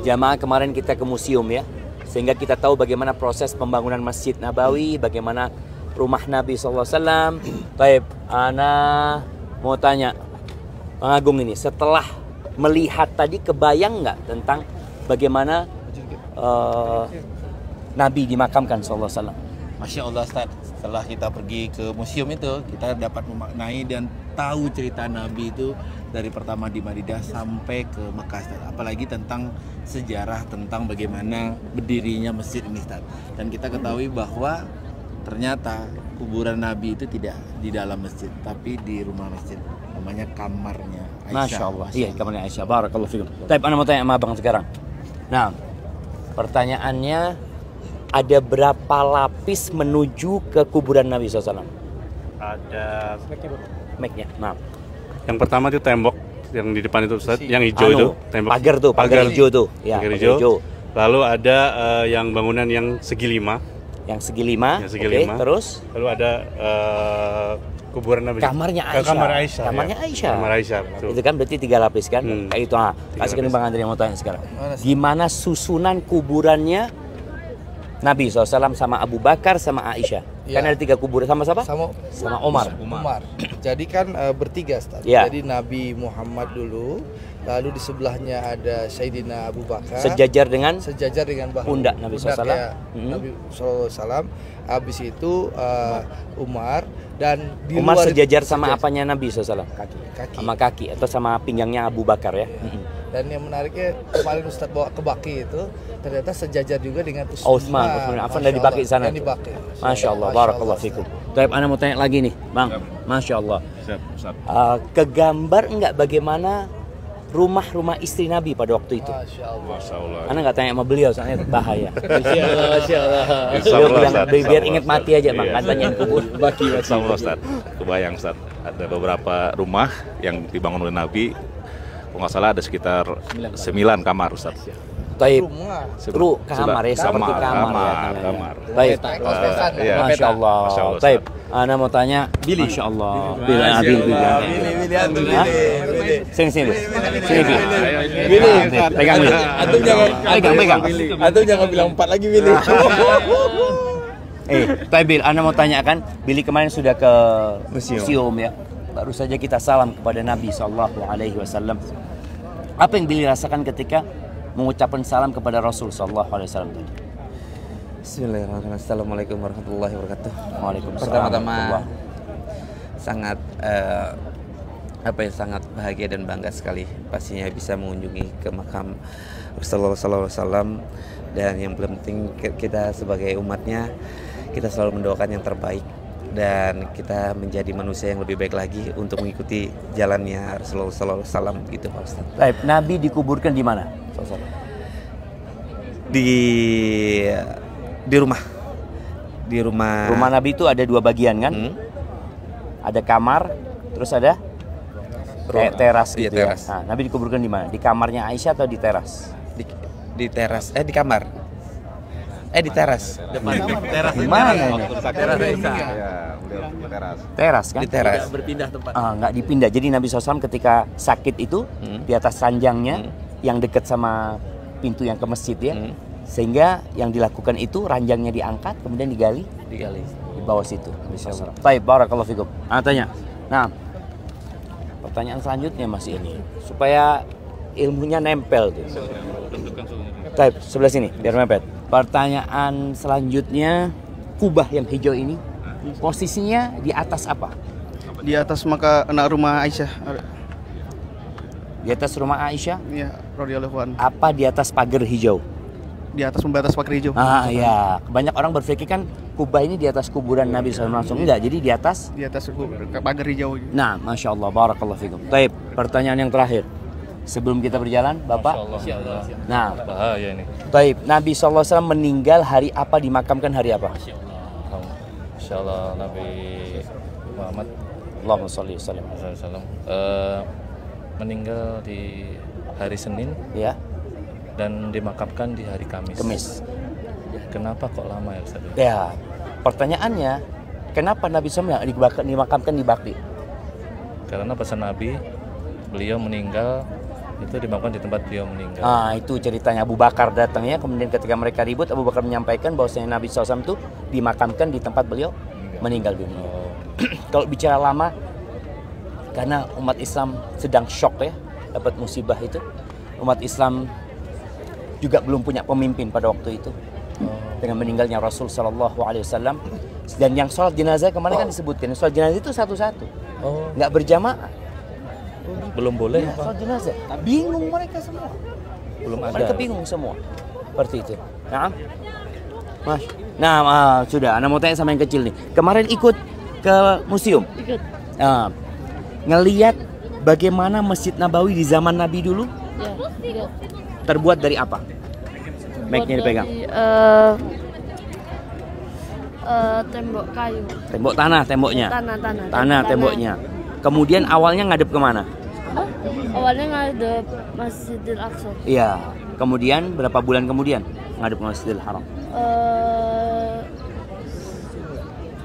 Jamaah kemarin kita ke museum ya, sehingga kita tahu bagaimana proses pembangunan Masjid Nabawi, bagaimana rumah Nabi SAW. Taib, ana mau tanya, Bang Agung ini, setelah melihat tadi kebayang nggak tentang bagaimana Nabi dimakamkan SAW? Masya Allah Ustaz, setelah kita pergi ke museum itu, kita dapat memaknai dan tahu cerita Nabi itu dari pertama di Madinah sampai ke Mekah, Ustaz. Apalagi tentang sejarah, tentang bagaimana berdirinya masjid ini, Ustaz. Dan kita ketahui bahwa ternyata kuburan Nabi itu tidak di dalam masjid, tapi di rumah masjid. Namanya kamarnya Aisyah. Masya Allah. Iya, kamarnya Aisyah. Barakallahu fikum. Taib, ana mau tanya sama Abang sekarang. Nah, pertanyaannya, ada berapa lapis menuju ke kuburan Nabi SAW? Ada Mic-nya, maaf. yang pertama itu tembok yang di depan itu Ustaz, yang hijau itu tembok pagar hijau tuh. Ya, pagar hijau. Lalu ada yang bangunan yang segi lima. Yang segi lima. Lima. Terus? Lalu ada kuburan Nabi. Kamarnya Aisyah. Kamarnya Aisyah. Kamar Aisyah. Betul. Itu kan berarti 3 lapis kan? Kayak itu. Kasihkan Bang Andri yang mau tanya sekarang. Gimana susunan kuburannya Nabi SAW sama Abu Bakar sama Aisyah? Ya. Kan ada 3 kuburan, sama siapa? Sama Umar. Jadi kan bertiga, Ustaz. Ya. Jadi Nabi Muhammad dulu, lalu di sebelahnya ada Sayyidina Abu Bakar. Sejajar dengan pundak Nabi SAW. Ya, Nabi SAW. Habis itu Umar, dan di Umar luar sejajar sama apanya Nabi SAW? Kaki. Sama kaki atau sama pinggangnya Abu Bakar ya? Dan yang menariknya kemarin Ustaz bawa ke Baki itu ternyata sejajar juga dengan Utsman Affan dari Baki sana. Masya Allah, barakallahu fikum. Taib, ana mau tanya lagi nih, Bang. Masya Allah. Kegambar enggak bagaimana rumah-rumah istri Nabi pada waktu itu? Masya Allah. Ana nggak tanya sama beliau, soalnya bahaya. Masya Allah. Beliau bilang biar inget mati aja, Bang. Kan tanyain kubur. Baki. Insya Allah, Ustaz. Kebayang, Ustaz. Ada beberapa rumah yang dibangun oleh Nabi. Kalau nggak salah ada sekitar 9 kamar, Ustaz. Taib. Kamar ya, seperti kamar. Taib. Masya Allah. Taib. Ana mau tanya, Masya Allah. Billy. Sini. Pegang Billy. Pegang. Atau jangan bilang 4 lagi, Billy. Taib, Ana mau tanyakan, Billy kemarin sudah ke museum ya. Baru saja kita salam kepada Nabi SAW. Apa yang Billy rasakan ketika mengucapkan salam kepada Rasul SAW tadi? Bismillahirrahmanirrahim. Assalamualaikum warahmatullahi wabarakatuh. Waalaikumsalam. Pertama-tama sangat sangat bahagia dan bangga sekali pastinya bisa mengunjungi ke makam Rasulullah SAW. Dan yang paling penting, kita sebagai umatnya, kita selalu mendoakan yang terbaik dan kita menjadi manusia yang lebih baik lagi untuk mengikuti jalannya Rasulullah SAW gitu, Pak Ustaz. Baik, Nabi dikuburkan di mana? Di rumah. Rumah Nabi itu ada 2 bagian kan? Ada kamar, terus ada teras gitu ya. Nah, Nabi dikuburkan di mana? Di kamarnya Aisyah atau di teras? Di teras. Di kamar. Di teras. Di mana ini? Teras kan? Di teras. Berpindah tempat. Nggak dipindah. Jadi Nabi SAW ketika sakit itu di atas ranjangnya yang dekat sama pintu yang ke masjid ya. Sehingga yang dilakukan itu ranjangnya diangkat kemudian digali di bawah situ. Baik, barakallahu fikum. Tanya. Nah, pertanyaan selanjutnya masih ini supaya ilmunya nempel tuh. Baik, sebelah sini biar mepet. Pertanyaan selanjutnya, kubah yang hijau ini posisinya di atas apa? Di atas rumah Aisyah. Di atas rumah Aisyah? Iya, radhiyallahu anha. Apa di atas pagar hijau? Di atas pembatas pagar hijau. Ya. Banyak orang berpikir kan kubah ini di atas kuburan Nabi SAW langsung. Enggak, jadi di atas pagar hijau. Nah, Masya Allah, barakallahu fikum. Taib, pertanyaan yang terakhir sebelum kita berjalan, Bapak. Nah, bahaya ini. Taib, Nabi SAW meninggal hari apa, dimakamkan hari apa? Masya Allah, Nabi Muhammad Allahumma sholli wa sallim meninggal di hari Senin ya, dan dimakamkan di hari Kamis. Kenapa kok lama ya Ustaz? Ya, pertanyaannya, kenapa Nabi SAW dimakamkan di Baqi? Karena pesan Nabi, beliau meninggal Itu dimakamkan di tempat beliau meninggal. Itu ceritanya. Abu Bakar datangnya, kemudian ketika mereka ribut, Abu Bakar menyampaikan bahwasanya Nabi SAW itu dimakamkan di tempat beliau meninggal dunia. Kalau bicara lama, karena umat Islam sedang shock ya, dapat musibah itu. Umat Islam juga belum punya pemimpin pada waktu itu. Dengan meninggalnya Rasul SAW. Dan yang sholat jenazah kemarin kan disebutkan, sholat jenazah itu satu-satu, nggak berjamaah. Belum boleh. Ya, sholat jenazah. Bingung mereka semua. Belum ada. Mereka bingung semua. Seperti itu. Mas. Sudah. Anda mau tanya sama yang kecil nih. Kemarin ikut ke museum. Ikut. Ngelihat bagaimana Masjid Nabawi di zaman Nabi dulu. Ya, ikut. Terbuat dari apa? Mic-nya dipegang. Tembok kayu. Tembok tanah temboknya. Tanah temboknya. Kemudian awalnya ngadep kemana? Awalnya ngadep Masjidil Aqsa. Iya. Kemudian berapa bulan kemudian ngadep ke Masjidil Haram?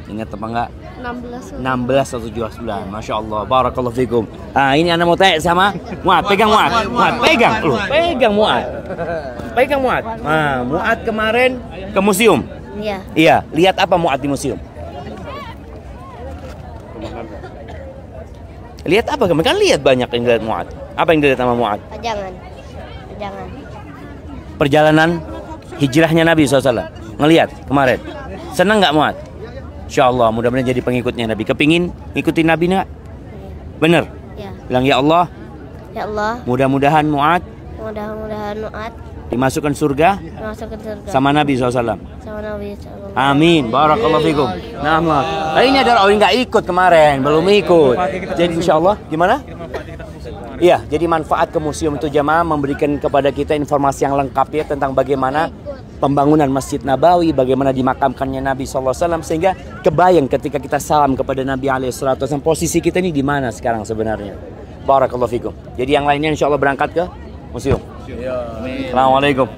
Ingat apa enggak? 16 atau 17 bulan. Masya Allah. Barakallahu fikum. Ini Anda mau tanya sama Muad. Pegang Muad. Pegang. Pegang Muad. Pegang Muad. Muad kemarin ke museum. Iya. Iya. Lihat apa Muad di museum? Lihat apa? Kan lihat banyak yang dilihat Muad. Apa yang dilihat sama Muad? Pajangan. Perjalanan hijrahnya Nabi SAW. Ngelihat kemarin. Senang nggak Muad? Insya Allah mudah-mudahan jadi pengikutnya Nabi. Kepingin ngikutin Nabi nggak? Ya. Bener? Bilang ya Allah. Ya Allah. Mudah-mudahan Muad dimasukkan surga sama Nabi SAW. Amin. Barakallahu fikum. Ini adalah orang nggak ikut kemarin, belum ikut. Jadi insya Allah gimana? Iya, jadi manfaat ke museum itu jamaah memberikan kepada kita informasi yang lengkap ya tentang bagaimana pembangunan Masjid Nabawi, bagaimana dimakamkannya Nabi SAW, sehingga kebayang ketika kita salam kepada Nabi SAW, posisi kita ini di mana sekarang sebenarnya. Barakallahu fikum. Jadi yang lainnya insya Allah berangkat ke museum. Assalamualaikum.